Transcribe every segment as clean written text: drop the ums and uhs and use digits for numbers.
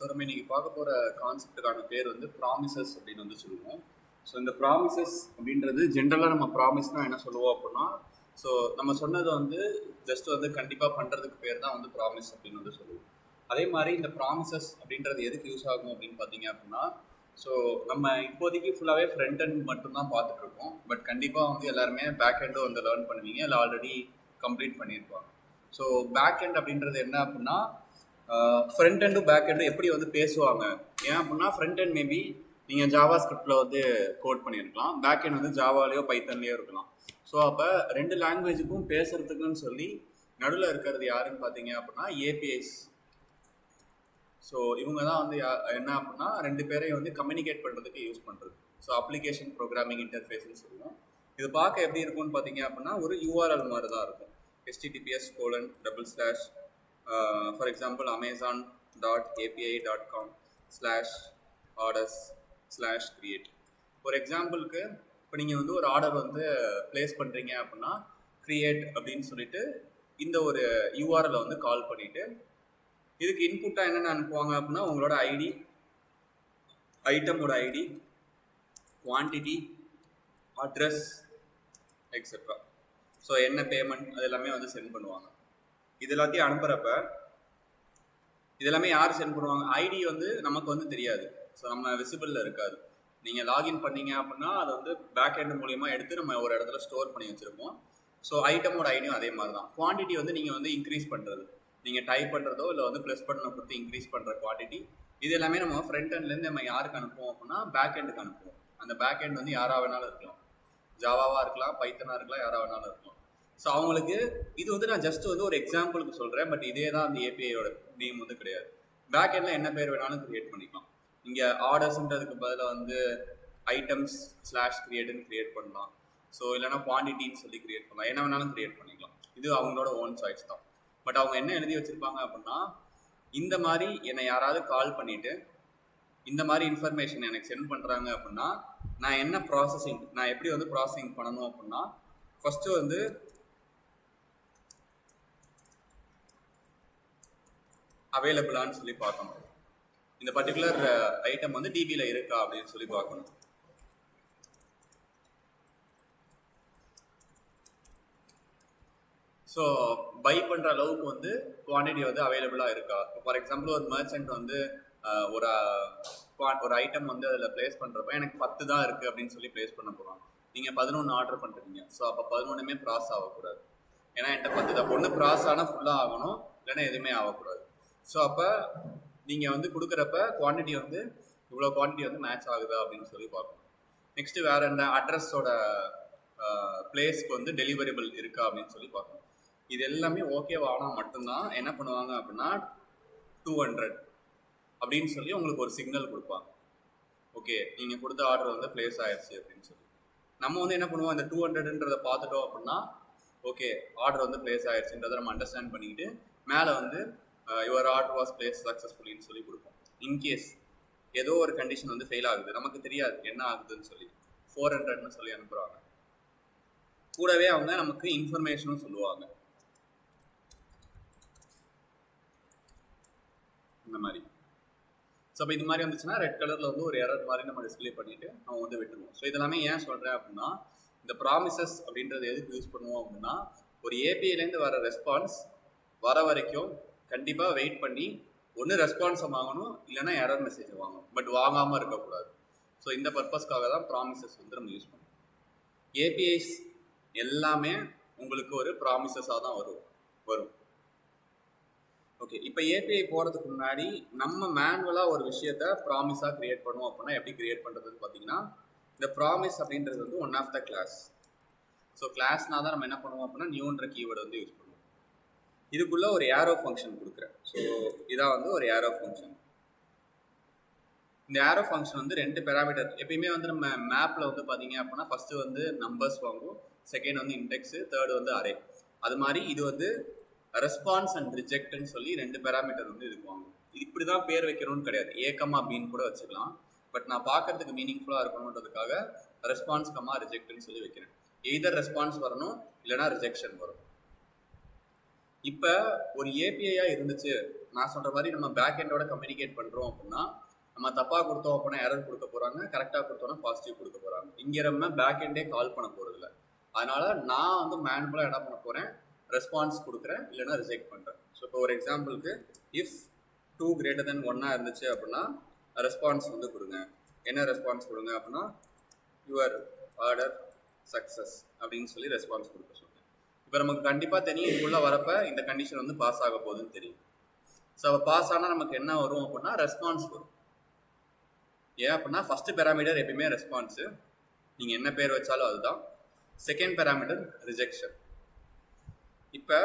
நம்ம இன்னைக்கு பார்க்க போகிற கான்செப்டுக்கான பேர் வந்து ப்ராமிசஸ் அப்படின்னு வந்து சொல்லுவோம். ஸோ இந்த ப்ராமிசஸ் அப்படின்றது ஜென்ரலாக நம்ம ப்ராமிஸ்னால் என்ன சொல்லுவோம் அப்படின்னா, ஸோ நம்ம சொன்னதை வந்து ஜஸ்ட் வந்து கண்டிப்பாக பண்ணுறதுக்கு பேர் தான் வந்து ப்ராமிஸ் அப்படின்னு வந்து சொல்லுவோம். அதே மாதிரி இந்த ப்ராமிசஸ் அப்படின்றது எதுக்கு யூஸ் ஆகும் அப்படின்னு பார்த்தீங்க அப்படின்னா, ஸோ நம்ம இப்போதைக்கு ஃபுல்லாகவே ஃப்ரண்ட் அண்ட் மட்டும்தான் பார்த்துட்டு இருக்கோம். பட் கண்டிப்பாக வந்து எல்லாருமே பேக் எண்டும் வந்து லேர்ன் பண்ணுவீங்க, இல்லை ஆல்ரெடி கம்ப்ளீட் பண்ணியிருப்பாங்க. ஸோ பேக் எண்ட் அப்படின்றது என்ன அப்படின்னா, ஃப்ரண்ட் எண்டும் பேக் எண்டும் எப்படி வந்து பேசுவாங்க. ஏன் அப்படின்னா ஃப்ரண்ட் எண்ட் மேபி நீங்கள் ஜாவா ஸ்கிரிப்டில் வந்து கோட் பண்ணியிருக்கலாம், பேக் எண்ட் வந்து ஜாவாலேயோ பைத்தன்லேயோ இருக்கலாம். ஸோ அப்போ ரெண்டு லாங்குவேஜுக்கும் பேசுறதுக்குன்னு சொல்லி நடுவில் இருக்கிறது யாருன்னு பார்த்தீங்க அப்படின்னா ஏபிஐஸ். ஸோ இவங்க தான் வந்து என்ன அப்படின்னா ரெண்டு பேரையும் வந்து கம்யூனிகேட் பண்ணுறதுக்கு யூஸ் பண்ணுறது. ஸோ அப்ளிகேஷன் ப்ரோக்ராமிங் இன்டர்ஃபேஸ்ன்னு சொல்லுவோம். இது பார்க்க எப்படி இருக்கும்னு பார்த்தீங்க அப்படின்னா ஒரு URL மாதிரி தான் இருக்கும். https:// for example amazon.api.com/orders/create. ஒரு எக்ஸாம்பிளுக்கு இப்போ நீங்கள் வந்து ஒரு ஆர்டர் வந்து பிளேஸ் பண்ணுறீங்க அப்படின்னா க்ரியேட் அப்படின்னு சொல்லிட்டு இந்த ஒரு URL வந்து கால் பண்ணிவிட்டு இதுக்கு இன்புட்டாக என்னென்ன அனுப்புவாங்க அப்படின்னா உங்களோட ஐடி, ஐட்டமோட ID, quantity, address etcetera. So என்ன பேமெண்ட் அது எல்லாமே வந்து சென்ட் பண்ணுவாங்க. இது எல்லாத்தையும் அனுப்புகிறப்ப இதெல்லாமே யார் சென்ட் பண்ணுவாங்க? ஐடி வந்து நமக்கு வந்து தெரியாது, ஸோ நம்ம விசிபிளில் இருக்காது. நீங்கள் லாகின் பண்ணீங்க அப்படின்னா அதை வந்து பேக் எண்ட் மூலிமா எடுத்து நம்ம ஒரு இடத்துல ஸ்டோர் பண்ணி வச்சுருப்போம். ஸோ ஐட்டமோட ஐடியும் அதே மாதிரி தான். குவான்டிட்டி வந்து நீங்கள் வந்து இன்க்ரீஸ் பண்ணுறது, நீங்கள் டைப் பண்ணுறதோ இல்லை வந்து ப்ளஸ் பட்டனை கொடுத்து இன்க்ரீஸ் பண்ணுற குவான்டிட்டி, இது எல்லாமே நம்ம ஃப்ரண்ட் எண்ட்லேருந்து நம்ம யாருக்கு அனுப்புவோம் அப்படின்னா பேக் எண்டுக்கு அனுப்புவோம். அந்த பேக் எண்ட் வந்து யாராக வேணாலும் இருக்கலாம், ஜாவாவாக இருக்கலாம், பைத்தனாக இருக்கலாம், யாராக வேணாலும் இருக்கலாம். ஸோ அவங்களுக்கு இது வந்து நான் ஜஸ்ட் வந்து ஒரு எக்ஸாம்பிளுக்கு சொல்கிறேன், பட் இதே தான் அந்த ஏபிஐயோட நேம் வந்து கிடையாது. பேக் எண்டில் என்ன பேர் வேணாலும் க்ரியேட் பண்ணிக்கலாம். இங்கே ஆர்டர்ஸ்ன்றதுக்கு பதிலாக வந்து items/createன்னு க்ரியேட் பண்ணலாம். ஸோ இல்லைனா குவான்டிட்டின்னு சொல்லி க்ரியேட் பண்ணலாம், என்ன வேணாலும் க்ரியேட் பண்ணிக்கலாம். இது அவங்களோட ஓன் சாய்ஸ் தான். பட் அவங்க என்ன எழுதி வச்சுருப்பாங்க அப்படின்னா, இந்த மாதிரி என்னை யாராவது கால் பண்ணிவிட்டு இந்த மாதிரி இன்ஃபர்மேஷன் எனக்கு சென்ட் பண்ணுறாங்க அப்படின்னா நான் என்ன ப்ராசஸிங், நான் எப்படி வந்து ப்ராசஸிங் பண்ணணும் அப்படின்னா ஃபஸ்ட்டு வந்து அவைலபிளான்னு சொல்லி பார்க்கணும். இந்த பர்டிகுலர் ஐட்டம் வந்து டிபியில் இருக்கா அப்படின்னு சொல்லி பார்க்கணும். ஸோ பை பண்ணுற அளவுக்கு வந்து குவான்டிட்டி வந்து அவைலபிளாக இருக்கா. ஃபார் எக்ஸாம்பிள் ஒரு மர்ச்சன்ட் வந்து ஒரு ஐட்டம் வந்து அதில் ப்ளேஸ் பண்ணுறப்ப எனக்கு 10 தான் இருக்குது அப்படின்னு சொல்லி ப்ளேஸ் பண்ண போகிறாங்க. நீங்கள் 11 ஆர்டர் பண்ணுறீங்க. ஸோ அப்போ 11மே ப்ராசஸ் ஆகக்கூடாது. ஏன்னா என்கிட்ட 10 தான். ஒன்று ப்ராசஸ் ஆனால் ஃபுல்லாக ஆகணும், இல்லைன்னா எதுவுமே ஆகக்கூடாது. ஸோ அப்போ நீங்கள் வந்து கொடுக்குறப்ப குவான்டிட்டி வந்து இவ்வளோ குவான்டிட்டி வந்து மேட்ச் ஆகுதா அப்படின்னு சொல்லி பார்க்கணும். நெக்ஸ்ட்டு வேறு என்ன அட்ரஸோட பிளேஸ்க்கு வந்து டெலிவரபிள் இருக்கா அப்படின்னு சொல்லி பார்க்கணும். இது எல்லாமே ஓகேவானால் மட்டும்தான் என்ன பண்ணுவாங்க அப்படின்னா 200 அப்படின்னு சொல்லி உங்களுக்கு ஒரு சிக்னல் கொடுப்பாங்க. ஓகே, நீங்கள் கொடுத்த ஆர்டர் வந்து பிளேஸ் ஆயிடுச்சு அப்படின்னு சொல்லி நம்ம வந்து என்ன பண்ணுவோம், இந்த 200ன்றதை பார்த்துட்டோம் அப்படின்னா ஓகே ஆர்டர் வந்து பிளேஸ் ஆயிடுச்சுன்றதை நம்ம அண்டர்ஸ்டாண்ட் பண்ணிக்கிட்டு மேலே வந்து யுவர் ஆர்டர் வாஸ் பிளேஸ் சக்ஸஸ்ஃபுல்லின்னு சொல்லி கொடுப்போம். இன்கேஸ் ஏதோ ஒரு கண்டிஷன் வந்து ஃபெயில் ஆகுது, நமக்கு தெரியாது என்ன ஆகுதுன்னு சொல்லி 400ன்னு சொல்லி அனுப்புகிறாங்க. கூடவே அவங்க நமக்கு இன்ஃபர்மேஷனும் சொல்லுவாங்க. இந்த மாதிரி ஸோ அப்போ இது மாதிரி வந்துச்சுன்னா ரெட் கலரில் வந்து ஒரு எரர் மாதிரி நம்ம டிஸ்பிளே பண்ணிவிட்டு அவங்க வந்து விட்டுருவோம். ஸோ இதெல்லாமே ஏன் சொல்கிறேன் அப்படின்னா, இந்த ப்ராமிசஸ் அப்படின்றது எதுக்கு யூஸ் பண்ணுவோம் அப்படின்னா, ஒரு ஏபிஐலேருந்து வர ரெஸ்பான்ஸ் வர வரைக்கும் கண்டிப்பாக வெயிட் பண்ணி ஒன்று ரெஸ்பான்ஸை வாங்கணும், இல்லைனா எரர் மெசேஜை வாங்கணும். பட் வாங்காமல் இருக்கக்கூடாது. ஸோ இந்த பர்பஸ்க்காக தான் ப்ராமிசஸ் வந்து நம்ம யூஸ் பண்ணுவோம். ஏபிஐஸ் எல்லாமே உங்களுக்கு ஒரு ப்ராமிசஸாக தான் வரும். ஓகே, இப்போ ஏபிஐ போகிறதுக்கு முன்னாடி நம்ம மேனுவலாக ஒரு விஷயத்த ப்ராமிஸாக க்ரியேட் பண்ணுவோம் அப்படின்னா எப்படி க்ரியேட் பண்ணுறதுன்னு பார்த்தீங்கன்னா, இந்த ப்ராமிஸ் அப்படின்றது வந்து one of the class. So கிளாஸ்னால் தான் நம்ம என்ன பண்ணுவோம் அப்படின்னா நியூன்ற கீவேர்டு வந்து யூஸ் பண்ணுவோம். இதுக்குள்ளே ஒரு ஏரோ ஃபங்க்ஷன் கொடுக்குறேன். ஸோ இதான் வந்து ஒரு ஏரோ ஃபங்க்ஷன். இந்த ஏரோ ஃபங்க்ஷன் வந்து 2 பேராமீட்டர். எப்பயுமே வந்து நம்ம மேப்பில் வந்து பார்த்தீங்க அப்படின்னா ஃபஸ்ட்டு வந்து நம்பர்ஸ் வாங்கும், செகண்ட் வந்து இண்டெக்ஸு, தேர்டு வந்து அரே. அது மாதிரி இது வந்து ரெஸ்பான்ஸ் அண்ட் ரிஜெக்ட்னு சொல்லி 2 பேராமீட்டர் வந்து இதுக்கு வாங்கும். இது இப்படி தான் பேர் வைக்கணும்னு கிடையாது, A,Bன்னு கூட வச்சுக்கலாம். பட் நான் பார்க்கறதுக்கு மீனிங்ஃபுல்லாக இருக்கணுன்றதுக்காக ரெஸ்பான்ஸ், ரிஜெக்ட்னு சொல்லி வைக்கிறேன். எய்தர் ரெஸ்பான்ஸ் வரணும் இல்லைனா ரிஜெக்ஷன் வரும். இப்போ ஒரு ஏபிஐயாக இருந்துச்சு நான் சொல்கிற மாதிரி நம்ம பேக் எண்டோட கம்யூனிகேட் பண்ணுறோம் அப்படின்னா நம்ம தப்பாக கொடுத்தோம் அப்படின்னா எரர் கொடுக்க போகிறாங்க, கரெக்டாக கொடுத்தோன்னா பாசிட்டிவ் கொடுக்க போகிறாங்க. இங்கே நம்ம பேக் எண்டே கால் பண்ண போகிறதில்ல. அதனால் நான் வந்து மேனுவலாக என்ன பண்ண போகிறேன், ரெஸ்பான்ஸ் கொடுக்குறேன், இல்லைன்னா ரிஜெக்ட் பண்ணுறேன். ஸோ இப்போ ஒரு எக்ஸாம்பிளுக்கு இஃப் 2 > 1 இருந்துச்சு அப்படின்னா ரெஸ்பான்ஸ் வந்து கொடுங்க. என்ன ரெஸ்பான்ஸ் கொடுங்க அப்படின்னா யுவர் ஆர்டர் சக்ஸஸ் அப்படின்னு சொல்லி ரெஸ்பான்ஸ் கொடுக்க சொல்லுங்கள். இப்போ நமக்கு கண்டிப்பாக தெரியும் இதுக்குள்ளே வரப்போ இந்த கண்டிஷன் வந்து பாஸ் ஆக போகுதுன்னு தெரியும். ஸோ பாஸ் ஆனால் நமக்கு என்ன வரும் அப்படின்னா ரெஸ்பான்ஸ் வரும். ஏன் அப்படின்னா ஃபஸ்ட்டு பேராமீட்டர் எப்பயுமே ரெஸ்பான்ஸு, நீங்கள் என்ன பேர் வச்சாலும் அதுதான். Second parameter rejection. இப்போ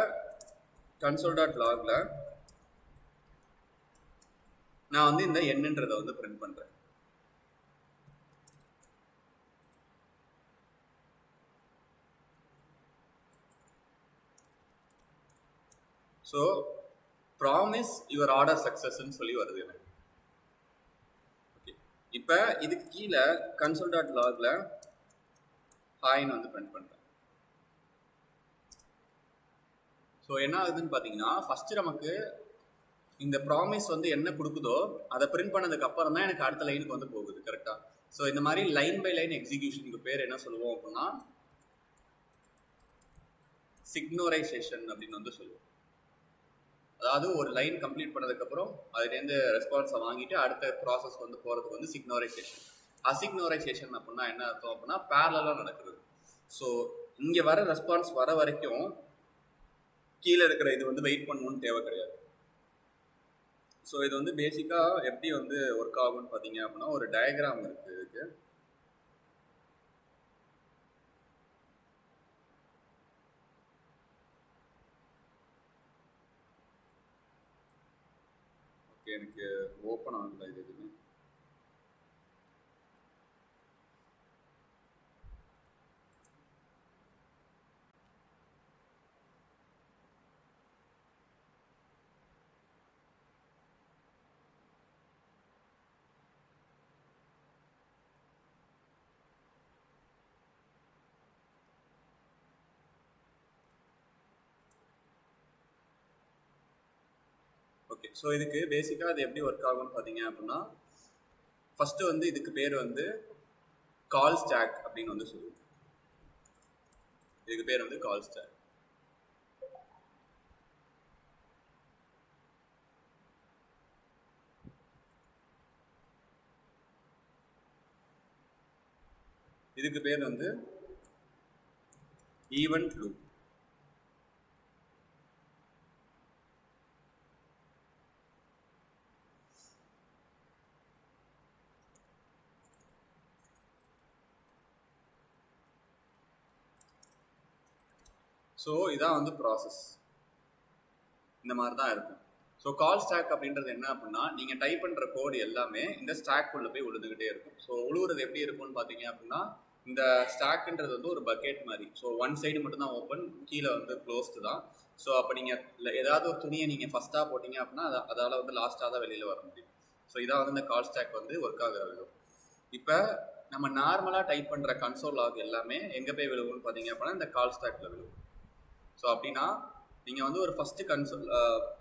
console.logல நான் வந்து இந்த எண்ணுன்றதை வந்து பிரிண்ட் பண்ணுறேன். ஸோ ப்ராமிஸ் யுவர் ஆர்டர் சக்ஸஸ்ன்னு சொல்லி வருது எனக்கு. ஓகே, இப்போ இதுக்கு கீழே console.logல ஹாய்ன்னு வந்து பிரிண்ட் பண்ணுறேன். ஸோ என்ன ஆகுதுன்னு பார்த்தீங்கன்னா ஃபஸ்ட்டு நமக்கு இந்த ப்ராமிஸ் வந்து என்ன கொடுக்குதோ அதை பிரிண்ட் பண்ணதுக்கு அப்புறம் தான் எனக்கு அடுத்த லைனுக்கு வந்து போகுது. கரெக்டாக? ஸோ இந்த மாதிரி லைன் பை லைன் எக்ஸிக்யூஷனுக்கு பேர் என்ன சொல்லுவோம் அப்படின்னா சிக்னோரைசேஷன் அப்படின்னு வந்து சொல்லுவோம். அதாவது ஒரு லைன் கம்ப்ளீட் பண்ணதுக்கப்புறம் அதுலேருந்து ரெஸ்பான்ஸை வாங்கிட்டு அடுத்த ப்ராசஸ் வந்து போகிறதுக்கு வந்து சிக்னோரைசேஷன். அசிக்னோரைசேஷன் அப்படின்னா என்ன அர்த்தம் அப்படின்னா பேரலாக நடக்குது. ஸோ இங்கே வர ரெஸ்பான்ஸ் வர வரைக்கும் கீழே இருக்கிற இது வந்து வெயிட் பண்ணணும்னு தேவை கிடையாது. ஸோ இது வந்து பேசிக்காக எப்படி வந்து ஒர்க் ஆகும்னு பார்த்தீங்க அப்படின்னா ஒரு டயக்ராம் இருக்குது இதுக்கு. ஓகே, எனக்கு ஓப்பன் ஆகல இது எதுவுமே. ஓகே, ஸோ இதுக்கு பேசிக்காக அது எப்படி ஒர்க் ஆகும்னு பார்த்தீங்க அப்படின்னா ஃபஸ்ட்டு வந்து இதுக்கு பேர் வந்து கால் ஸ்டாக் அப்படின்னு வந்து சொல்லுவோம். இதுக்கு பேர் வந்து கால் ஸ்டாக். இதுக்கு பேர் வந்து ஈவென்ட் லூப். ஸோ இதான் வந்து ப்ராசஸ், இந்த மாதிரி தான் இருக்கும். ஸோ கால் ஸ்டாக் அப்படின்றது என்ன அப்படின்னா நீங்கள் டைப் பண்ணுற கோடு எல்லாமே இந்த ஸ்டாக்குள்ளே போய் விழுந்துக்கிட்டே இருக்கும். ஸோ உழுவுறது எப்படி இருக்கும்னு பார்த்தீங்க அப்படின்னா இந்த ஸ்டாக்குன்றது வந்து ஒரு பக்கெட் மாதிரி. ஸோ ஒன் சைடு மட்டும்தான் ஓப்பன், கீழே வந்து க்ளோஸ்டு தான். ஸோ அப்போ நீங்கள் ஏதாவது ஒரு துணியை நீங்கள் ஃபஸ்ட்டாக போட்டிங்க அப்படின்னா அதால் வந்து லாஸ்ட்டாக தான் வெளியில் வர முடியும். ஸோ இதான் வந்து இந்த கால் ஸ்டாக் வந்து ஒர்க் ஆகிற விழும். இப்போ நம்ம நார்மலாக டைப் பண்ணுற கன்சோல் லாக் எல்லாமே எங்கே போய் விழுவும்னு பார்த்தீங்க அப்படின்னா இந்த கால் ஸ்டாக்கில் விழுவும். ஸோ அப்படின்னா நீங்கள் வந்து ஒரு ஃபஸ்ட்டு கன்சோல்,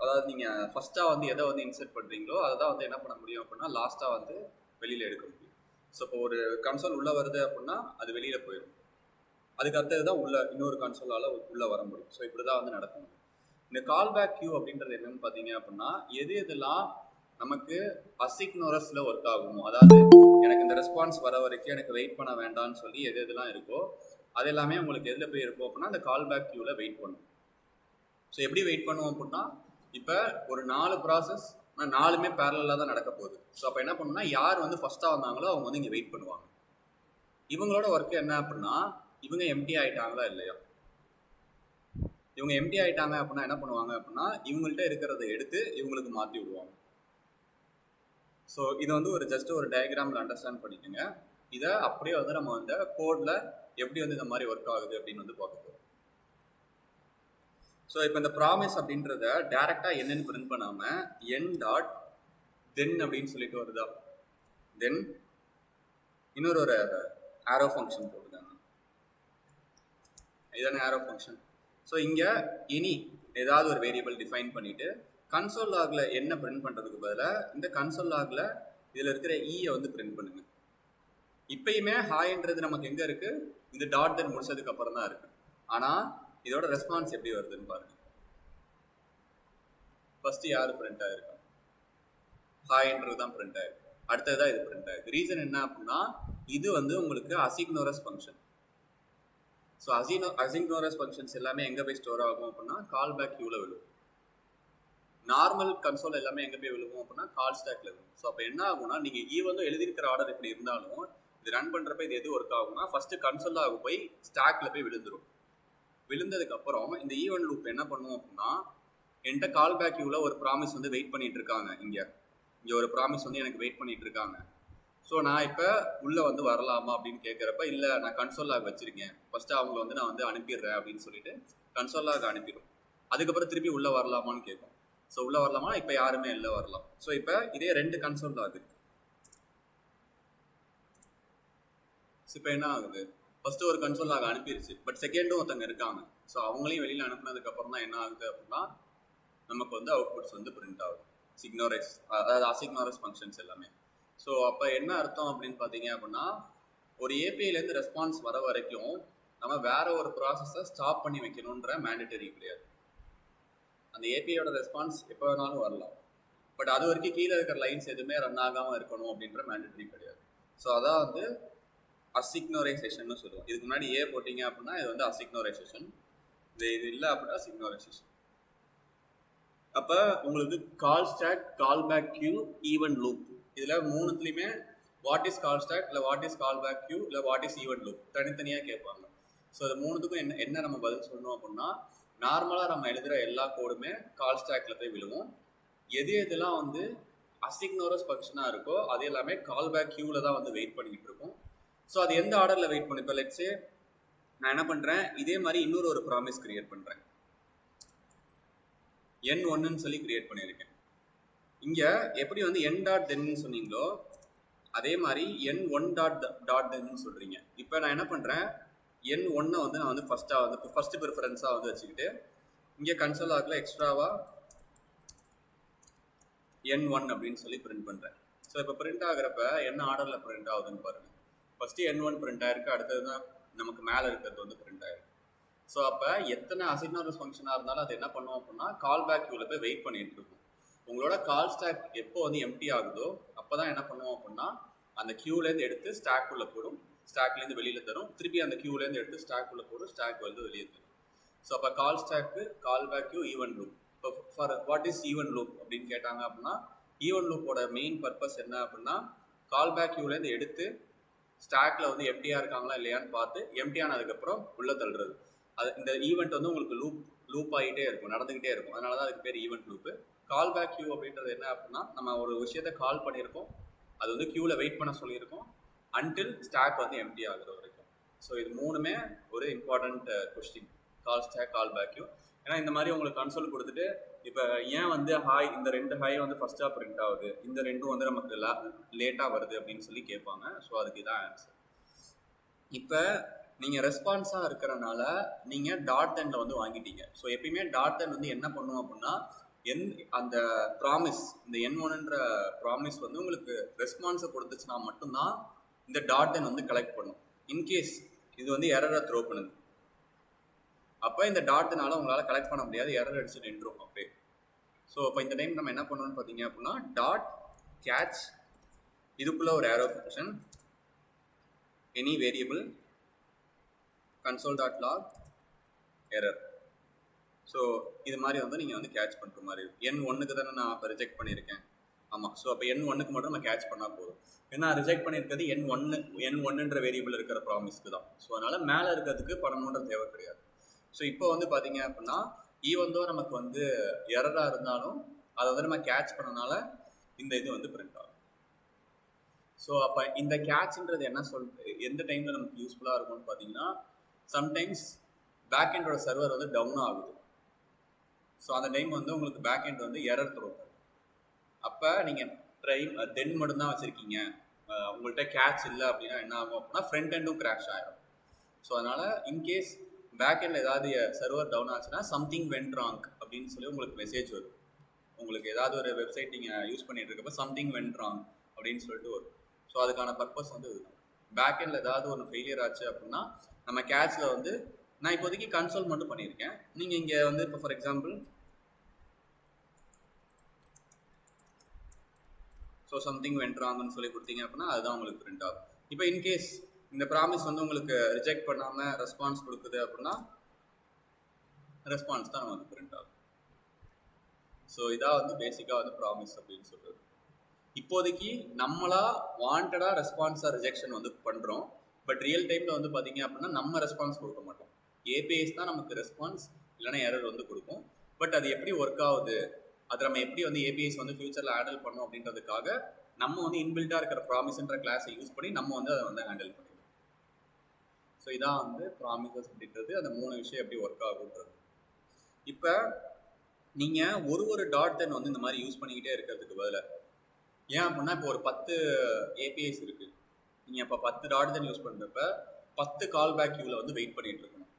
அதாவது நீங்கள் ஃபஸ்ட்டாக வந்து எதை வந்து இன்சர்ட் பண்ணுறீங்களோ அதை தான் வந்து என்ன பண்ண முடியும் அப்படின்னா லாஸ்ட்டாக வந்து வெளியில் எடுக்க முடியும். ஸோ இப்போ ஒரு கன்சோல் உள்ளே வருது அப்படின்னா அது வெளியில் போயிடும். அதுக்கு அடுத்தது தான் இன்னொரு கன்சோலால் உள்ளே வர முடியும். ஸோ இப்படி தான் வந்து நடக்கும். இந்த கால் பேக் கியூ அப்படின்றது என்னென்னு பார்த்தீங்க அப்படின்னா எதெல்லாம் நமக்கு அசிக்னோரஸில் ஒர்க் ஆகுமோ, அதாவது எனக்கு இந்த ரெஸ்பான்ஸ் வர வரைக்கும் எனக்கு வெயிட் பண்ண வேண்டாம்னு சொல்லி எதெல்லாம் இருக்கோ அது எல்லாமே உங்களுக்கு எதில் போய் இருக்கும் அப்படின்னா அந்த கால் பேக் கியூவில் வெயிட் பண்ணும். ஸோ எப்படி வெயிட் பண்ணுவோம் அப்படின்னா இப்போ ஒரு 4 ப்ராசஸ் ஆனால் 4மே பேரலாக தான் நடக்க போகுது. ஸோ அப்போ என்ன பண்ணணும்னா யார் வந்து ஃபஸ்ட்டாக வந்தாங்களோ அவங்க வந்து இங்கே வெயிட் பண்ணுவாங்க. இவங்களோட ஒர்க்கு என்ன அப்படின்னா இவங்க எம்டி ஆகிட்டாங்களா இல்லையா, இவங்க எம்டி ஆகிட்டாங்க அப்படின்னா என்ன பண்ணுவாங்க அப்படின்னா இவங்கள்ட்ட இருக்கிறத எடுத்து இவங்களுக்கு மாற்றி விடுவாங்க. ஸோ இதை வந்து ஜஸ்ட் ஒரு டயக்ராமில் அண்டர்ஸ்டாண்ட் பண்ணிக்கோங்க. இதை அப்படியே வந்து நம்ம வந்து கோடில் எப்படி வந்து இந்த மாதிரி ஒர்க் ஆகுது அப்படின்னு வந்து பார்க்க போகிறோம். ஸோ இப்போ இந்த ப்ராமிஸ் அப்படின்றத டேரெக்டாக என்னன்னு பிரிண்ட் பண்ணாமல் என் டாட் தென் அப்படின்னு சொல்லிட்டு வருதா, தென் இன்னொரு ஆரோ ஃபங்க்ஷன் போட்டுருக்காங்க. இதான ஆரோ ஃபங்க்ஷன். ஸோ இங்கே எனி ஏதாவது ஒரு வேரியபிள் டிஃபைன் பண்ணிவிட்டு கன்சோல் லாகில் என்ன பிரிண்ட் பண்ணுறதுக்கு பதிலாக இந்த கன்சோல் லாகில் இதில் இருக்கிற ஈயை வந்து பிரிண்ட் பண்ணுங்க. இப்பயுமே ஹாய்ன்றது நமக்கு எங்கே இருக்குது, இந்த டாட் தென் முடிச்சதுக்கு அப்புறம் தான் இருக்குது. ஆனால் இதோட ரெஸ்பான்ஸ் எப்படி வருதுன்னு பாருங்கள். ஃபஸ்ட்டு யார் பிரிண்ட் ஆகிருக்கா, ஹாய்ன்றது தான் பிரிண்ட் ஆகிருக்கு. அடுத்ததான் இது பிரிண்ட் ஆகிருக்கு. ரீசன் என்ன அப்படின்னா இது வந்து உங்களுக்கு அசிக்னோரஸ் ஃபங்க்ஷன். ஸோ அசிக்னோரஸ் ஃபங்க்ஷன்ஸ் எல்லாமே எங்கே போய் ஸ்டோர் ஆகும் அப்படின்னா கால் பேக் கியூவில் விழுவும். நார்மல் கன்சோல் எல்லாமே எங்கே போய் விழுவும் அப்படின்னா கால் ஸ்டாக்ல விழுவும். ஸோ அப்போ என்ன ஆகும்னா நீங்கள் ஈவன் எழுதியிருக்கிற ஆர்டர் இப்படி இருந்தாலும் இது ரன் பண்ணுறப்ப இது எது ஒர்க் ஆகும்னா ஃபஸ்ட்டு கன்சோலாக போய் ஸ்டாக்ல போய் விழுந்துடும். விழுந்ததுக்கப்புறம் இந்த ஈவன் லூப் என்ன பண்ணுவோம் அப்படின்னா என்கிட்ட கால் பேக் கியூவில் ஒரு ப்ராமிஸ் வந்து வெயிட் பண்ணிட்டு இருக்காங்க. இங்கே ஒரு ப்ராமிஸ் வந்து எனக்கு வெயிட் பண்ணிட்டு இருக்காங்க. ஸோ நான் இப்போ உள்ளே வந்து வரலாமா அப்படின்னு கேட்குறப்ப இல்லை நான் கன்சோல் லாக் வச்சுருக்கேன், ஃபஸ்ட்டு அவங்கள வந்து நான் வந்து அனுப்பிடுறேன் அப்படின்னு சொல்லிட்டு கன்சோல் லாக் அனுப்பிடும். அதுக்கப்புறம் திருப்பி உள்ளே வரலாமான்னு கேட்கும். ஸோ உள்ளே வரலாமா, இப்போ யாருமே இல்லை வரலாம். ஸோ இப்போ இதே 2 கன்சோல் லாக் இருக்கு. ஸோ இப்போ என்ன ஆகுது, ஃபஸ்ட்டு ஒரு கன்சோல் லாக் அனுப்பிடுச்சு, பட் செகண்டும் ஒருத்தங்க இருக்காங்க. ஸோ அவங்களையும் வெளியில் அனுப்புனதுக்கப்புறம் தான் என்ன ஆகுது அப்படின்னா நமக்கு வந்து அவுட்புட்ஸ் வந்து பிரிண்ட் ஆகுது. சிக்னோரஸ், அதாவது அசிக்னோரஸ் ஃபங்க்ஷன்ஸ் எல்லாமே. ஸோ அப்போ என்ன அர்த்தம் அப்படின்னு பார்த்தீங்க அப்படின்னா ஒரு ஏபிஐலேருந்து ரெஸ்பான்ஸ் வர வரைக்கும் நம்ம வேற ஒரு ப்ராசஸை ஸ்டாப் பண்ணி வைக்கணுன்ற மேண்டட்டரி கிடையாது. அந்த ஏபிஐயோட ரெஸ்பான்ஸ் எப்போ வேணாலும் வரலாம், பட் அது வரைக்கும் கீழே இருக்கிற லைன்ஸ் எதுவுமே ரன் ஆகாமல் இருக்கணும் அப்படின்ற மேண்டட்டரி கிடையாது. ஸோ அதான் வந்து அசிக்னோரைசேஷன் சொல்லுவோம். இதுக்கு முன்னாடி ஏ போட்டிங்க அப்படின்னா இது வந்து அசிக்னோரைசேஷன், இது இல்லை அப்படின்னா சிக்னோரைசேஷன். அப்போ உங்களுக்கு call stack, callback queue, event loop, இதில் மூணுத்துலேயுமே வாட் இஸ் கால் ஸ்டாக் இல்லை what is callback queue இல்லை வாட் இஸ் ஈவன் லூப் தனித்தனியாக கேட்பாங்க. ஸோ அது மூணுத்துக்கும் என்ன நம்ம பதில் சொல்லணும் அப்படின்னா நார்மலாக நம்ம எழுதுகிற எல்லா கோடுமே கால் ஸ்டாக்ல போய் விழுவோம். எதெல்லாம் வந்து அசிக்னோரஸ் ஃபங்க்ஷனாக இருக்கோ அது எல்லாமே கால் பேக் கியூவில் தான் வந்து வெயிட் பண்ணிக்கிட்டு இருக்கும். ஸோ அது எந்த ஆர்டரில் வெயிட் பண்ணி, இப்போ லெட்ஸே நான் என்ன பண்ணுறேன், இதே மாதிரி இன்னொரு ஒரு ப்ராமிஸ் கிரியேட் பண்ணுறேன், N1ன்னு சொல்லி கிரியேட் பண்ணியிருக்கேன். இங்கே எப்படி வந்து n டாட் தென்னு சொன்னீங்களோ அதே மாதிரி N1 டாட் தென்னு சொல்கிறீங்க. இப்போ நான் என்ன பண்ணுறேன், N1 வந்து நான் வந்து ஃபஸ்ட்டு ப்ரிஃபரன்ஸாக வந்து வச்சுக்கிட்டு இங்கே கன்சோல் லாக்ல எக்ஸ்ட்ராவாக N1 அப்படின்னு சொல்லி பிரிண்ட் பண்ணுறேன். ஸோ இப்போ பிரிண்ட் ஆகிறப்ப என்ன ஆர்டரில் பிரிண்ட் ஆகுதுன்னு பாருங்கள். ஃபஸ்ட்டு N1 பிரிண்ட் ஆயிருக்கு, அடுத்தது தான் நமக்கு மேலே இருக்கிறது வந்து பிரிண்ட் ஆயிருக்கு. ஸோ அப்போ எத்தனை அசிக்னோரஸ் ஃபங்க்ஷனாக இருந்தாலும் அது என்ன பண்ணுவோம் அப்படின்னா கால் பேக் கியூவில் போய் வெயிட் பண்ணிட்டு இருக்கும். உங்களோட கால் ஸ்டாக் எப்போ வந்து எம்டி ஆகுதோ அப்போ தான் என்ன பண்ணுவோம் அப்படின்னா அந்த கியூலேருந்து எடுத்து ஸ்டாக்குள்ளே போடும், ஸ்டாக்லேருந்து வெளியில் தரும், திருப்பி அந்த கியூலேருந்து எடுத்து ஸ்டாக்குள்ளே போடும், ஸ்டாக் வந்து வெளியே தரும். ஸோ அப்போ call stack, callback queue, event loop. இப்போ for what is event loop அப்படின்னு கேட்டாங்க அப்படின்னா ஈவன் லூப்போட மெயின் பர்பஸ் என்ன அப்படின்னா கால் பேக் கியூலேருந்து எடுத்து ஸ்டாக்ல வந்து எம்டியாக இருக்காங்களா இல்லையான்னு பார்த்து எம்டி ஆனதுக்கப்புறம் உள்ளே தள்ளுறது. அது இந்த ஈவெண்ட் வந்து உங்களுக்கு லூப் ஆகிட்டே இருக்கும், நடந்துக்கிட்டே இருக்கும். அதனால தான் அதுக்கு பேர் event loop. Callback queue அப்படின்றது என்ன அப்படின்னா நம்ம ஒரு விஷயத்தை கால் பண்ணியிருக்கோம், அது வந்து கியூவில் வெயிட் பண்ண சொல்லியிருக்கோம் அன்டில் ஸ்டாக் வந்து எம்டி ஆகுற வரைக்கும். ஸோ இது மூணுமே ஒரு இம்பார்ட்டண்ட் கொஸ்டின், கால் ஸ்டாக், கால் பேக் கியூ. ஏன்னா இந்த மாதிரி உங்களுக்கு கன்சோல் கொடுத்துட்டு இப்போ ஏன் வந்து ஹாய் இந்த 2 ஹாய் வந்து ஃபஸ்ட்டாக பிரிண்ட் ஆகுது, இந்த 2 வந்து நமக்கு லேட்டாக வருது அப்படின்னு சொல்லி கேட்பாங்க. ஸோ அதுக்கு இதான் ஆன்சர். இப்போ நீங்கள் ரெஸ்பான்ஸாக இருக்கிறனால நீங்கள் டாட் தென்ல வந்து வாங்கிட்டீங்க. ஸோ எப்பயுமே டாட் தென் வந்து என்ன பண்ணுவோம் அப்படின்னா அந்த ப்ராமிஸ், இந்த N1ன்ற ப்ராமிஸ் வந்து உங்களுக்கு ரெஸ்பான்ஸை கொடுத்துச்சுன்னா மட்டும்தான் இந்த டாட் தென் வந்து கலெக்ட் பண்ணும். இன்கேஸ் இது வந்து எரரை த்ரோ பண்ணுது அப்போ இந்த டாட் தென்னால உங்களால் கலெக்ட் பண்ண முடியாது, எரர் அடிச்சு நின்றும் அப்படியே. ஸோ இப்போ இந்த டைம் நம்ம என்ன பண்ணணும்னு பார்த்தீங்க அப்படின்னா டாட் கேட்ச், இதுக்குள்ள ஒரு arrow function, any variable console.log error. So இது மாதிரி வந்து நீங்கள் வந்து கேட்ச் பண்ணுற மாதிரி இருக்கும். N1க்கு தானே நான் இப்போ ரிஜெக்ட் பண்ணியிருக்கேன். ஆமாம். ஸோ அப்போ N1க்கு மட்டும் நம்ம கேட்ச் பண்ணால் போதும். ஏன்னா ரிஜெக்ட் பண்ணியிருக்கிறது N1ன்ற வேரியபிள் இருக்கிற ப்ராமிஸ்க்கு தான். ஸோ அதனால் மேலே இருக்கிறதுக்கு பண்ணணுன்ற தேவை கிடையாது. ஸோ இப்போ வந்து பார்த்தீங்க அப்படின்னா ஈவன் தான் நமக்கு வந்து எரராக இருந்தாலும் அதை வந்து நம்ம கேட்ச் பண்ணனால இந்த இது வந்து பிரிண்ட் ஆகும். ஸோ அப்போ இந்த கேட்ச்ன்றது என்ன எந்த டைமில் நமக்கு யூஸ்ஃபுல்லாக இருக்கும்னு பார்த்தீங்கன்னா சம்டைம்ஸ் பேக் எண்டோட சர்வர் வந்து டவுன் ஆகுது. ஸோ அந்த டைம் வந்து உங்களுக்கு பேக் எண்ட் வந்து எரர் தரும். அப்போ நீங்கள் தென் மட்டும்தான் வச்சுருக்கீங்க, உங்கள்கிட்ட கேட்ச் இல்லை அப்படின்னா என்ன ஆகும் அப்படின்னா ஃப்ரண்ட் எண்டும் கிராஷ் ஆகிடும். ஸோ அதனால் இன்கேஸ் பேக் எண்டில் ஏதாவது சர்வர் டவுன் ஆச்சுன்னா சம்திங் வென்ட் ராங் அப்படின்னு சொல்லி உங்களுக்கு மெசேஜ் வரும். உங்களுக்கு ஏதாவது ஒரு வெப்சைட் நீங்கள் யூஸ் பண்ணிட்டு இருக்கப்ப சம்திங் வென்ட் ராங் அப்படின்னு சொல்லிட்டு வரும். ஸோ அதுக்கான பர்பஸ் வந்து இதுதான். பேக் எண்டில் ஏதாவது ஒன்று ஃபெயிலியர் ஆச்சு அப்படின்னா நம்ம கேட்சில் வந்து நான் இப்போதைக்கு கன்சோல் மட்டும் பண்ணியிருக்கேன். நீங்கள் இங்கே வந்து இப்போ for example so something went ராங்னு சொல்லி கொடுத்தீங்க அப்படின்னா அதுதான் உங்களுக்கு பிரிண்ட் ஆகும். இப்போ இன்கேஸ் இந்த ப்ராமிஸ் வந்து உங்களுக்கு ரிஜெக்ட் பண்ணாமல் ரெஸ்பான்ஸ் கொடுக்குது அப்படின்னா ரெஸ்பான்ஸ் தான் நமக்கு பிரிண்ட் ஆகும். ஸோ இதான் வந்து பேசிக்காக வந்து ப்ராமிஸ் அப்படின்னு சொல்கிறது. இப்போதைக்கு நம்மளா வாண்டடாக ரெஸ்பான்ஸாக ரிஜெக்ஷன் வந்து பண்ணுறோம். பட் ரியல் டைமில் வந்து பார்த்தீங்க அப்படின்னா நம்ம ரெஸ்பான்ஸ் கொடுக்க மாட்டோம். ஏபிஐஸ் தான் நமக்கு ரெஸ்பான்ஸ் இல்லைன்னா எரர் வந்து கொடுக்கும். பட் அது எப்படி ஒர்க் ஆகுது, அது நம்ம எப்படி வந்து ஏபிஐஸ் வந்து ஃபியூச்சரில் ஹேண்டில் பண்ணோம் அப்படின்றதுக்காக நம்ம வந்து இன்பில்ட்டாக இருக்கிற ப்ராமிஸ்ன்ற கிளாஸை யூஸ் பண்ணி நம்ம வந்து அதை வந்து ஹேண்டில் பண்ணிடுவோம். ஸோ இதான் வந்து ப்ராமிசஸ் அப்படின்றது, அந்த 3 விஷயம் எப்படி ஒர்க் ஆகுன்றது. இப்போ நீங்கள் ஒரு டாட் தென் வந்து இந்த மாதிரி யூஸ் பண்ணிக்கிட்டே இருக்கிறதுக்கு பதிலாக, ஏன் அப்படின்னா இப்போ ஒரு 10 ஏபிஐஸ் இருக்குது, நீங்கள் இப்போ 10 டாட் தென் யூஸ் பண்ணுறப்ப 10 கால் பேக் க்யூவில் வந்து வெயிட் பண்ணிகிட்டு இருக்கணும்.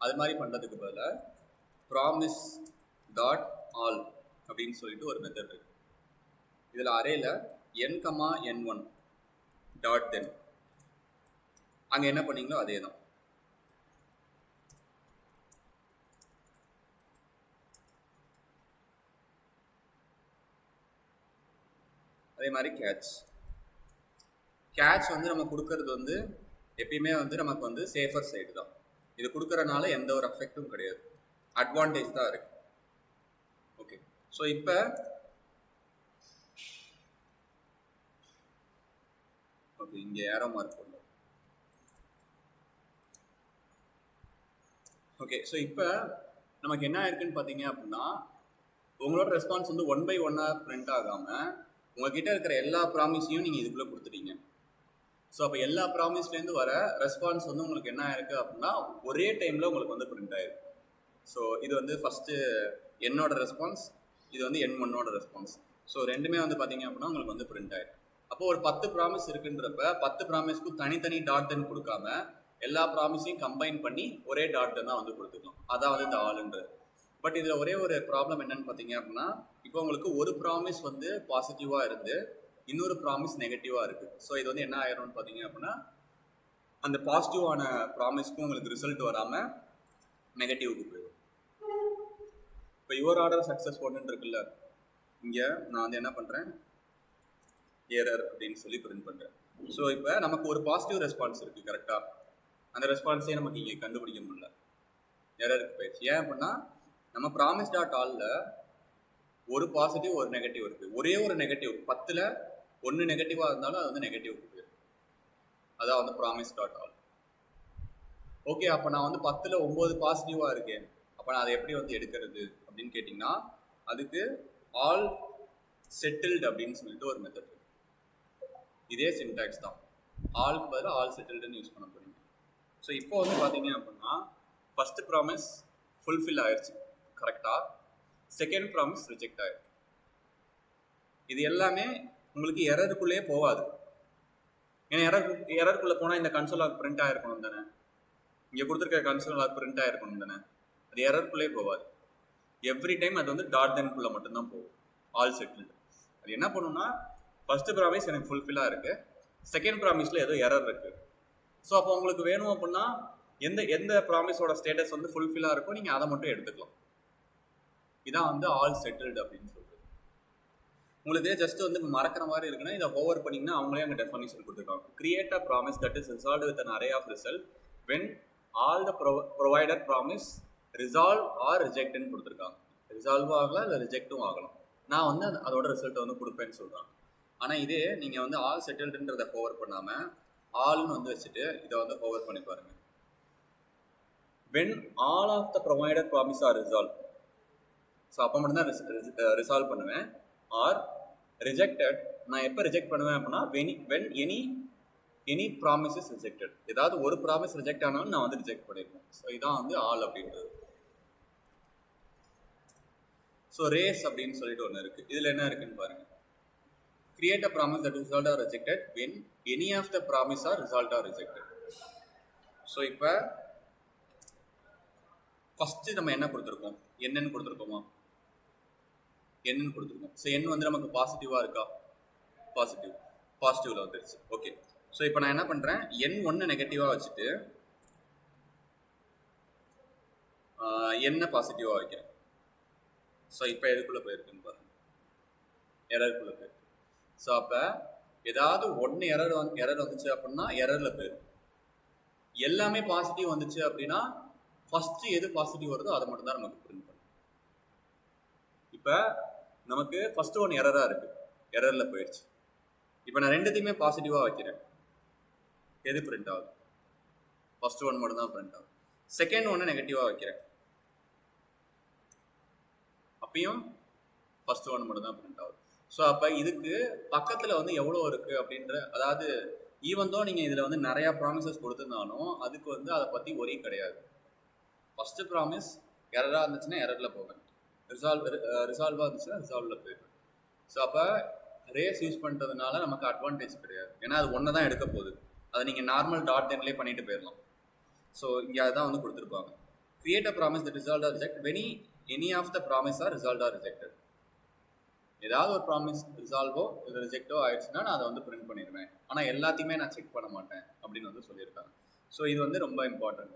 அது மாதிரி பண்ணுறதுக்கு பதிலாக ப்ராமிஸ் டாட் ஆல் அப்படின்னு சொல்லிட்டு ஒரு மெத்தட் இருக்குது. இதில் அரேல n,n1 டாட் தென் அங்கே என்ன பண்ணீங்களோ அதே தான். அதே மாதிரி கேட்ச் வந்து நம்ம கொடுக்கறது வந்து எப்பயுமே வந்து நமக்கு வந்து சேஃபர் சைடு தான். இது கொடுக்கறனால எந்த ஒரு அஃபெக்டும் கிடையாது, அட்வான்டேஜ் தான் இருக்கு. ஓகே, ஸோ இப்போ ஓகே இங்கே ஏரோ மார்க் பண்ணலாம். ஓகே, ஸோ இப்போ நமக்கு என்ன இருக்குன்னு பார்த்தீங்க அப்படின்னா, உங்களோட ரெஸ்பான்ஸ் வந்து 1 by 1 பிரிண்ட் ஆகாமல் உங்ககிட்ட இருக்கிற எல்லா ப்ராமிஸையும் நீங்கள் இதுக்குள்ளே கொடுத்துட்டீங்க. ஸோ அப்போ எல்லா ப்ராமிஸ்லேருந்து வர ரெஸ்பான்ஸ் வந்து உங்களுக்கு என்ன ஆயிருக்கு அப்படின்னா ஒரே டைமில் உங்களுக்கு வந்து பிரிண்ட் ஆயிருக்கு. ஸோ இது வந்து ஃபஸ்ட்டு என்னோட ரெஸ்பான்ஸ், இது வந்து n1 ரெஸ்பான்ஸ். ஸோ ரெண்டுமே வந்து பார்த்தீங்க அப்படின்னா உங்களுக்கு வந்து பிரிண்ட் ஆயிருக்கு. அப்போ ஒரு 10 ப்ராமிஸ் இருக்குன்றப்ப 10 ப்ராமிஸ்க்கும் தனித்தனி டாட் தென் கொடுக்காம எல்லா ப்ராமிஸையும் கம்பைன் பண்ணி ஒரே டாட் தென் தான் வந்து கொடுத்துக்கலாம். அதான் வந்து இந்த ஆளுன்றது. பட் இதில் ஒரே ஒரு ப்ராப்ளம் என்னன்னு பார்த்தீங்க அப்படின்னா, இப்போ உங்களுக்கு ஒரு ப்ராமிஸ் வந்து பாசிட்டிவாக இருந்து இன்னொரு ப்ராமிஸ் நெகட்டிவாக இருக்குது. ஸோ இது வந்து என்ன ஆயிரும்னு பார்த்தீங்க அப்படின்னா, அந்த பாசிட்டிவான ப்ராமிஸ்க்கும் உங்களுக்கு ரிசல்ட் வராமல் நெகட்டிவ்க்கு போயிடும். இப்போ யுவர் ஆர்டர் சக்ஸஸ் ஒன்றுன்னு இருக்குல்ல, இங்கே நான் வந்து என்ன பண்ணுறேன், எரர் அப்படின்னு சொல்லி பிரிண்ட் பண்ணுறேன். ஸோ இப்போ நமக்கு ஒரு பாசிட்டிவ் ரெஸ்பான்ஸ் இருக்குது கரெக்டாக, அந்த ரெஸ்பான்ஸே நமக்கு இங்கே கண்டுபிடிக்க முடியல, எரருக்கு போயிடுச்சு. ஏன் அப்படின்னா நம்ம ப்ராமிஸ் டாட் ஆலில் ஒரு பாசிட்டிவ் ஒரு நெகட்டிவ் இருக்குது. ஒரே ஒரு நெகட்டிவ் 10ல் 1 நெகட்டிவாக இருந்தாலும் அது வந்து நெகட்டிவ்க்கு போயிடும். அதான் வந்து ப்ராமிஸ் டாட் ஆல். ஓகே, அப்போ நான் வந்து 10ல் 9 பாசிட்டிவாக இருக்கேன், அப்போ நான் அதை எப்படி வந்து எடுக்கிறது அப்படின்னு கேட்டிங்கன்னா, அதுக்கு ஆல் செட்டில்டு அப்படின்னு சொல்லிட்டு ஒரு மெத்தட் இருக்குது. இதே சின்டாக்ஸ் தான், ஆல்க்கு பதில் ஆல் செட்டில்டுன்னு யூஸ் பண்ண போறீங்க. ஸோ இப்போ வந்து பார்த்தீங்க அப்படின்னா ஃபஸ்ட்டு ப்ராமிஸ் ஃபுல்ஃபில் ஆயிடுச்சு கரெக்டாக, செகண்ட் ப்ராமிஸ் ரிஜெக்ட் ஆயிடுச்சு. இது எல்லாமே உங்களுக்கு எரருக்குள்ளேயே போகாது. ஏன்னா எரருக்குள்ளே போனால் இந்த கன்சோல் லாக் பிரிண்ட் ஆகிருக்கணும் தானே, இங்கே கொடுத்துருக்க கன்சோல் லாக் பிரிண்ட் ஆகிருக்கணும் தானே, அது எரருக்குள்ளேயே போகாது. எவ்ரி டைம் அது வந்து டாட் தென்குள்ளே மட்டும்தான் போகும், ஆல் செட்டில்டு. அது என்ன பண்ணுன்னா, ஃபஸ்ட்டு ப்ராமிஸ் எனக்கு ஃபுல்ஃபில்லாக இருக்குது, செகண்ட் ப்ராமிஸில் ஏதோ எரர் இருக்குது. ஸோ அப்போ உங்களுக்கு வேணும் அப்படின்னா எந்த ப்ராமிஸோட ஸ்டேட்டஸ் வந்து ஃபுல்ஃபில்லாக இருக்கோ நீங்கள் அதை மட்டும் எடுத்துக்கலாம். இதான் வந்து ஆல் செட்டில்டு அப்படின்னு சொல்கிறது. உங்களுக்கு ஜஸ்ட் வந்து மறக்கிற மாதிரி இருக்குன்னா இதை ஓவர் பண்ணிங்கன்னா அவங்களே அங்கே டெஃபனிஷன் கொடுத்துருக்காங்க. Create a promise that is resolve with an array of result when all the provider promise resolve or ரிஜெக்ட்னு கொடுத்துருக்காங்க. ரிசால்வும் ஆகலாம் இல்லை ரிஜெக்டும் ஆகலாம். நான் வந்து அதோட ரிசல்ட்டை வந்து கொடுப்பேன்னு சொல்கிறாங்க. ஆனால் இதே நீங்கள் வந்து ஆல் செட்டில்டுன்றதை ஓவர் பண்ணாமல் ஆல்னு வந்து வச்சுட்டு இதை வந்து ஓவர் பண்ணி பாருங்கள். When all of the provider promise are resolve, so அப்போ மட்டும்தான் ரிசால்வ் பண்ணுவேன். ஆர் ரிஜெக்டட், நான் எப்போ ரிஜெக்ட் பண்ணுவேன் அப்படின்னா when any promise is rejected, ஏதாவது ஒரு ப்ராமிஸ் ரிஜெக்ட் ஆனாலும் நான் வந்து ரிஜெக்ட் பண்ணியிருக்கேன். ஸோ இதான் வந்து ஆல் அப்படின்றது. ஸோ ரேஸ் அப்படின்னு சொல்லிட்டு ஒன்று இருக்குது. இதில் என்ன இருக்குன்னு பாருங்கள். Create a promise that result or rejected when any of the promise are result or rejected. So இப்போ ஃபஸ்ட்டு நம்ம என்ன கொடுத்துருக்கோம், என்னன்னு கொடுத்துருக்கோமா, என்னன்னு கொடுத்துருக்கோம். ஸோ என் வந்து நமக்கு பாசிட்டிவாக இருக்கா, பாசிட்டிவில் வந்துருச்சு. ஓகே, ஸோ இப்போ நான் என்ன பண்ணுறேன், என் ஒன்று நெகட்டிவாக வச்சுட்டு என்ன பாசிட்டிவாக வைக்கிறேன். ஸோ இப்போ எதுக்குள்ளே போயிருக்குன்னு பாருங்க, எரருக்குள்ளே போயிருக்கு. ஸோ அப்போ ஏதாவது ஒன்று எரர் வந்துச்சு அப்படின்னா எரரில் போயிடும். எல்லாமே பாசிட்டிவ் வந்துச்சு அப்படின்னா ஃபஸ்ட்டு எது பாசிட்டிவ் வருதோ அதை மட்டும் தான் நமக்கு பிரிண்ட் பண்ணும். இப்போ நமக்கு ஃபஸ்ட்டு ஒன்று எரராக இருக்குது, எரரில் போயிடுச்சு. இப்போ நான் ரெண்டுத்தையுமே பாசிட்டிவாக வைக்கிறேன், எது பிரிண்ட் ஆகுது, ஃபஸ்ட்டு ஒன் மட்டும் தான் பிரிண்ட் ஆகும். செகண்ட் ஒன்று நெகட்டிவாக வைக்கிறேன், அப்பயும் ஃபஸ்ட்டு ஒன் மட்டும் தான் பிரிண்ட் ஆகுது. ஸோ அப்போ இதுக்கு பக்கத்தில் வந்து எவ்வளோ இருக்குது அப்படின்ற, அதாவது ஈவன் தோ நீங்கள் இதில் வந்து நிறையா ப்ராமிசஸ் கொடுத்துருந்தாலும் அதுக்கு வந்து அதை பற்றி ஒரே கிடையாது. ஃபஸ்ட்டு ப்ராமிஸ் எரராக இருந்துச்சுன்னா எரரில் போவேன், ரிசால்வாக இருந்துச்சுன்னா ரிசால்வில் போயிடுவேன். ஸோ அப்போ ரேஸ் யூஸ் பண்ணுறதுனால நமக்கு அட்வான்டேஜ் கிடையாது, ஏன்னா அது ஒன்று தான் எடுக்க போகுது. அதை நீங்கள் நார்மல் டாட் தென்லேயே பண்ணிட்டு போயிடலாம். ஸோ இங்கே அதுதான் வந்து கொடுத்துருப்பாங்க, create a promise that result or reject when any of the promise are result or rejected. ஏதாவது ஒரு ப்ராமிஸ் ரிசால்வோ இல்லை ரிஜெக்டோ ஆயிடுச்சுன்னா நான் அதை வந்து பிரிண்ட் பண்ணிடுவேன், ஆனால் எல்லாத்தையுமே நான் செக் பண்ண மாட்டேன் அப்படின்னு வந்து சொல்லியிருக்காங்க. ஸோ இது வந்து ரொம்ப இம்பார்ட்டன்ட்.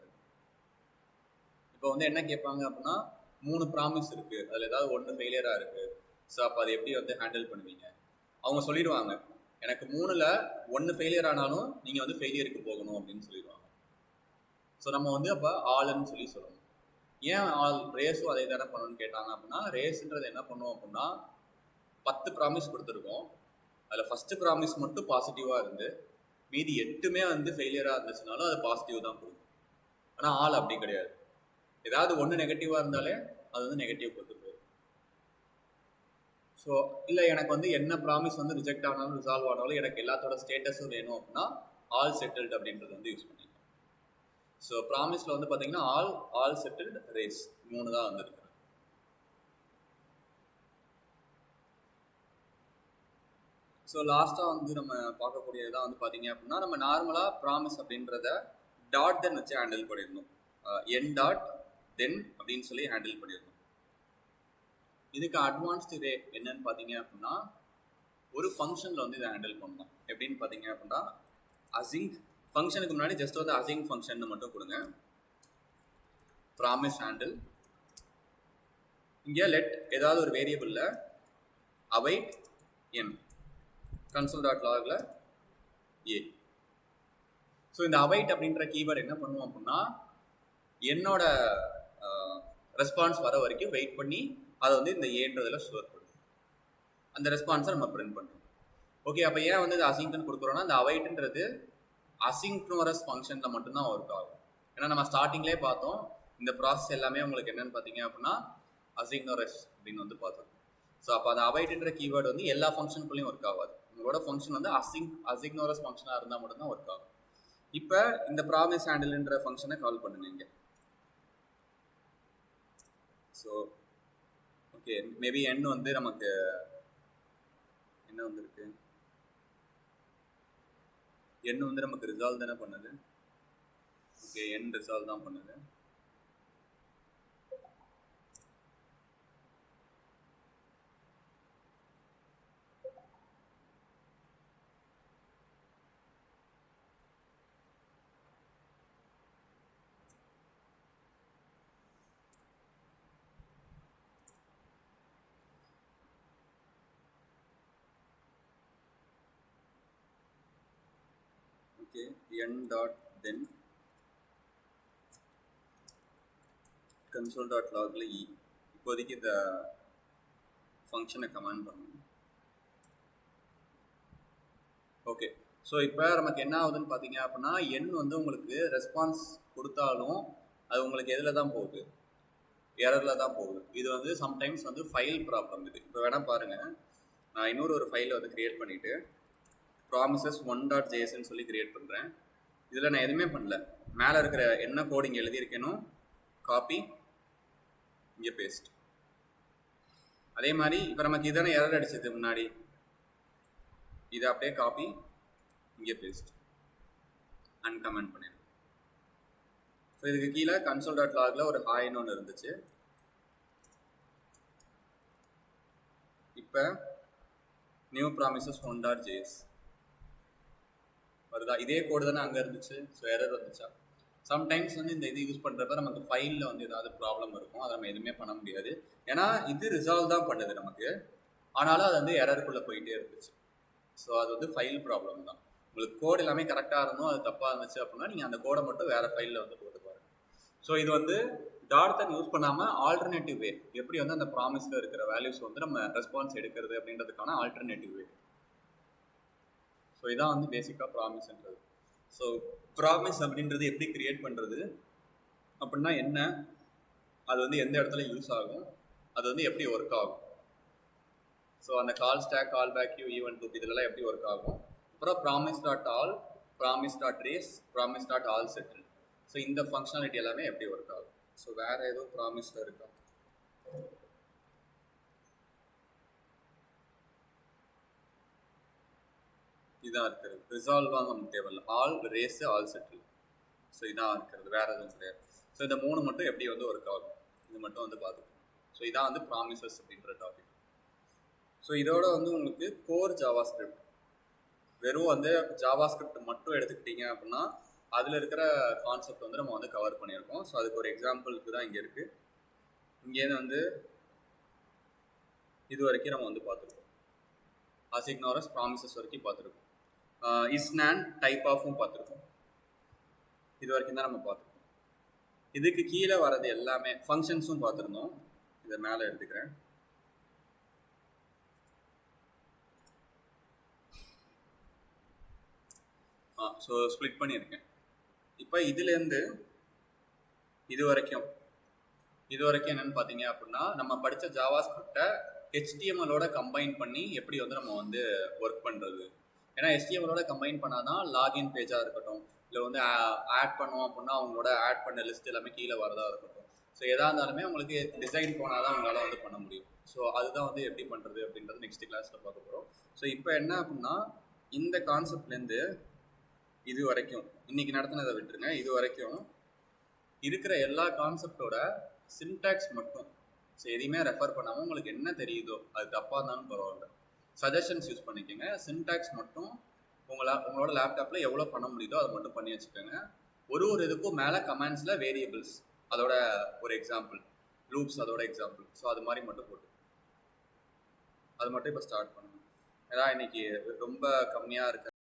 இப்போ வந்து என்ன கேட்பாங்க அப்படின்னா, 3 ப்ராமிஸ் இருக்குது, அதில் ஏதாவது ஒன்று ஃபெயிலியராக இருக்குது. ஸோ அப்போ அதை எப்படி வந்து ஹேண்டில் பண்ணுவீங்க? அவங்க சொல்லிடுவாங்க, எனக்கு 3ல் 1 ஃபெயிலியர் ஆனாலும் நீங்கள் வந்து ஃபெயிலியருக்கு போகணும் அப்படின்னு சொல்லிடுவாங்க. ஸோ நம்ம வந்து அப்போ ஆல்னு சொல்லணும். ஏன் ஆல், ரேஸும் அதே தானே பண்ணணும்னு கேட்டாங்க அப்படின்னா, ரேஸுன்றது என்ன பண்ணுவோம் அப்படின்னா 10 ப்ராமிஸ் கொடுத்துருக்கோம், அதில் ஃபஸ்ட்டு ப்ராமிஸ் மட்டும் பாசிட்டிவாக இருந்து மீதி 8மே வந்து ஃபெயிலியராக இருந்துச்சுனாலும் அது பாசிட்டிவ் தான் கொடுக்கும். ஆனால் ஆல் அப்படி கிடையாது, ஏதாவது ஒன்று நெகட்டிவாக இருந்தாலே அது வந்து நெகட்டிவ் கொடுத்து போயிடும். ஸோ இல்லை எனக்கு வந்து என்ன ப்ராமிஸ் வந்து ரிஜெக்ட் ஆனாலும் ரிசால்வ் ஆனாலும் எனக்கு எல்லாத்தோட ஸ்டேட்டஸும் வேணும் அப்படின்னா ஆல் செட்டில்டு அப்படின்றது வந்து யூஸ் பண்ணிக்கலாம். ஸோ ப்ராமிஸில் வந்து பார்த்தீங்கன்னா ஆல் செட்டில்டு, ரேஸ் 3 தான் வந்துருக்கு. ஸோ லாஸ்ட்டாக வந்து நம்ம பார்க்கக்கூடியதான் வந்து பார்த்தீங்க அப்படின்னா, நம்ம நார்மலாக ப்ராமிஸ் அப்படின்றத டாட் தென் வச்சு ஹேண்டில் பண்ணிடணும், என் டாட் தென் அப்படின்னு சொல்லி ஹேண்டில் பண்ணிடணும். இதுக்கு அட்வான்ஸ்டு வே என்னன்னு பார்த்தீங்க அப்படின்னா, ஒரு ஃபங்க்ஷனில் வந்து இதை ஹேண்டில் பண்ணலாம். எப்படின்னு பார்த்தீங்க அப்படின்னா, அசிங் ஃபங்க்ஷனுக்கு முன்னாடி ஜஸ்ட் வந்து அசிங் ஃபங்க்ஷன் மட்டும் கொடுங்க, ப்ராமிஸ் ஹேண்டில். இங்கே லெட் ஏதாவது ஒரு வேரியபிளில் அவைட் என் console.logல a. ஸோ இந்த அவைட் அப்படின்ற கீவேர்டு என்ன பண்ணுவோம் அப்படின்னா, என்னோட ரெஸ்பான்ஸ் வர வரைக்கும் வெயிட் பண்ணி அதை வந்து இந்த ஏன்றதில் ஸ்டோர் பண்ணும், அந்த ரெஸ்பான்ஸை நம்ம பிரிண்ட் பண்ணுறோம். ஓகே, அப்போ ஏன் வந்து இது அசிங்க்னு கொடுக்குறோன்னா, இந்த அவைட்ன்றது அசிங்க்ரோனஸ் ஃபங்க்ஷனில் மட்டும்தான் ஒர்க் ஆகும். ஏன்னா நம்ம ஸ்டார்டிங்லேயே பார்த்தோம், இந்த ப்ராசஸ் எல்லாமே உங்களுக்கு என்னென்னு பார்த்தீங்க அப்படின்னா அசிங்க்ரோனஸ் அப்படின்னு வந்து பார்த்தோம். ஸோ அப்போ அந்த அவைட்ன்ற கீவேர்டு வந்து எல்லா ஃபங்க்ஷனுக்குள்ளேயும் ஒர்க் ஆகாது, உங்களோட ஃபங்க்ஷன் வந்து அசிக்னோரஸ் ஃபங்க்ஷனாக இருந்தால் மட்டும்தான் ஒர்க் ஆகும். இப்போ இந்த ப்ராமிஸ் ஹேண்டில்ன்ற ஃபங்க்ஷனை கால் பண்ணுங்க இங்கே. ஸோ ஓகே, மேபி என் வந்து நமக்கு என்ன வந்துருக்கு, என் வந்து நமக்கு ரிசால்வ் தானே பண்ணுது. ஓகே, என் ரிசால்வ் தான் பண்ணுது. ஓகே, n டாட் தென் console.logல e. இப்போதைக்கு இந்த ஃபங்க்ஷனை கமாண்ட் பண்ணணும். ஓகே, ஸோ இப்போ நமக்கு என்ன ஆகுதுன்னு பார்த்தீங்க அப்படின்னா, எண் வந்து உங்களுக்கு ரெஸ்பான்ஸ் கொடுத்தாலும் அது உங்களுக்கு எதில் தான் போகுது, எரரில் தான் போகுது. இது வந்து சம்டைம்ஸ் வந்து ஃபைல் ப்ராப்ளம். இது இப்போ வேணால் பாருங்கள், நான் இன்னொரு ஃபைலை வந்து க்ரியேட் பண்ணிவிட்டு promises1.jsன்னு சொல்லி க்ரியேட் பண்ணுறேன். இதில் நான் எதுவுமே பண்ணல, மேலே இருக்கிற என்ன கோட் இங்கே எழுதியிருக்கேனோ காப்பி, இங்கே பேஸ்ட். அதே மாதிரி இப்போ நமக்கு இதான எரர் அடிச்சது முன்னாடி, இதை அப்படியே காப்பி, இங்கே பேஸ்ட், அன்கமெண்ட் பண்ணிடுறேன். ஸோ இதுக்கு கீழே console.logல ஒரு ஹாய்னு ஒன்று இருந்துச்சு, இப்போ நியூ ப்ராமிசஸ் $1.js வருதா? இதே கோடு தானே அங்கே இருந்துச்சு. ஸோ எரர் வந்துச்சா? சம்டைம்ஸ் வந்து இந்த இது யூஸ் பண்ணுறப்ப நமக்கு ஃபைலில் வந்து ஏதாவது ப்ராப்ளம் இருக்கும். அதை நம்ம எதுவுமே பண்ண முடியாது. ஏன்னா இது ரிசால்வ் தான் பண்ணுது நமக்கு, ஆனாலும் அது வந்து எரருக்குள்ளே போயிட்டே இருந்துச்சு. ஸோ அது வந்து ஃபைல் ப்ராப்ளம் தான். உங்களுக்கு கோடு எல்லாமே கரெக்டாக இருந்தோம், அது தப்பாக இருந்துச்சு அப்படின்னா நீங்கள் அந்த கோடை மட்டும் வேறு ஃபைலில் வந்து போட்டு பாருங்க. ஸோ இது வந்து டாட் யூஸ் பண்ணாமல் ஆல்டர்னேட்டிவ் வே, எப்படி வந்து அந்த ப்ராமிஸில் இருக்கிற வேல்யூஸ் வந்து நம்ம ரெஸ்பான்ஸ் எடுக்கிறது அப்படின்றதுக்கான ஆல்டர்னேட்டிவ் வே. ஸோ இதான் வந்து பேசிக்காக ப்ராமிஸ்ன்றது. ஸோ ப்ராமிஸ் அப்படின்றது எப்படி கிரியேட் பண்ணுறது அப்படின்னா என்ன, அது வந்து எந்த இடத்துல யூஸ் ஆகும், அது வந்து எப்படி ஒர்க் ஆகும். ஸோ அந்த call stack, callback, queue, event loop இதெல்லாம் எப்படி ஒர்க் ஆகும். அப்புறம் promise all, promise race, promise all settled. So இந்த ஃபங்க்ஷனாலிட்டி எல்லாமே எப்படி ஒர்க் ஆகும். ஸோ வேறு ஏதோ ப்ராமிஸில் இருக்கா? இதான் இருக்கிறது. ரிசால்வாக நமக்கு தேவையில்ல. All, race, all settle. So இதான் இருக்கிறது, வேறு எதுவும் கிடையாது. ஸோ இந்த 3 மட்டும் எப்படி வந்து ஒர்க் ஆகும் இது மட்டும் வந்து பார்த்துக்கணும். ஸோ இதான் வந்து ப்ராமிசஸ் அப்படின்ற டாபிக். ஸோ இதோட வந்து உங்களுக்கு கோர் ஜாவா ஸ்கிரிப்ட், வெறும் வந்து ஜாவா ஸ்கிரிப்ட் மட்டும் எடுத்துக்கிட்டீங்க அப்படின்னா அதில் இருக்கிற கான்செப்ட் வந்து நம்ம வந்து கவர் பண்ணியிருக்கோம். ஸோ அதுக்கு ஒரு எக்ஸாம்பிளுக்கு தான் இங்கே இருக்குது. இங்கேருந்து வந்து இது வரைக்கும் நம்ம வந்து பார்த்துருக்கோம். அசிக்னாரஸ் ப்ராமிசஸ் வரைக்கும் பார்த்துருக்கோம். இஸ்னான் டைப் ஆஃபும் பார்த்துருக்கோம். இது வரைக்கும் தான் நம்ம பார்த்துருக்கோம். இதுக்கு கீழே வர்றது எல்லாமே ஃபங்க்ஷன்ஸும் பார்த்துருந்தோம். இதை மேலே எடுத்துக்கிறேன். ஸோ ஸ்ப்ளிட் பண்ணியிருக்கேன். இப்போ இதுலேருந்து இது வரைக்கும் என்னென்னு பார்த்தீங்க அப்படின்னா நம்ம படித்த ஜாவா ஸ்கிரிப்டை HTML-ஓட கம்பைன் பண்ணி எப்படி வந்து நம்ம வந்து ஒர்க் பண்ணுறது. ஏன்னா HTML-ஓட கம்பைன் பண்ணால் தான் லாகின் பேஜாக இருக்கட்டும், இல்லை வந்து ஆட் பண்ணோம் அப்படின்னா அவங்களோட ஆட் பண்ண லிஸ்ட் எல்லாமே கீழே வரதா இருக்கட்டும். ஸோ எதாக இருந்தாலுமே உங்களுக்கு டிசைன் போனால் தான் உங்களால் வந்து பண்ண முடியும். ஸோ அதுதான் வந்து எப்படி பண்ணுறது அப்படின்றது நெக்ஸ்ட் கிளாஸில் பார்க்க போகிறோம். ஸோ இப்போ என்ன அப்படின்னா இந்த கான்செப்ட்லேருந்து இது வரைக்கும் இன்றைக்கி நடத்தினதை விட்டுருங்க, இது வரைக்கும் இருக்கிற எல்லா கான்செப்டோட சின்டாக்ஸ் மட்டும், ஸோ எதையுமே ரெஃபர் பண்ணாமல் உங்களுக்கு என்ன தெரியுதோ அது தப்பாக இருந்தாலும் பரவாயில்ல, சஜஷன்ஸ் யூஸ் பண்ணிக்கோங்க. சின்டாக்ஸ் மட்டும் உங்களோட லேப்டாப்பில் எவ்வளோ பண்ண முடியுதோ அதை மட்டும் பண்ணி வச்சுக்கோங்க. ஒரு இதுக்கும் மேலே கமெண்ட்ஸில் வேரியபிள்ஸ் அதோட ஒரு எக்ஸாம்பிள், லூப்ஸ் அதோட எக்ஸாம்பிள், ஸோ அது மாதிரி மட்டும் போட்டு அது மட்டும் இப்போ ஸ்டார்ட் பண்ணுங்க. ஏன்னா இன்னைக்கு ரொம்ப கம்மியாக இருக்கு.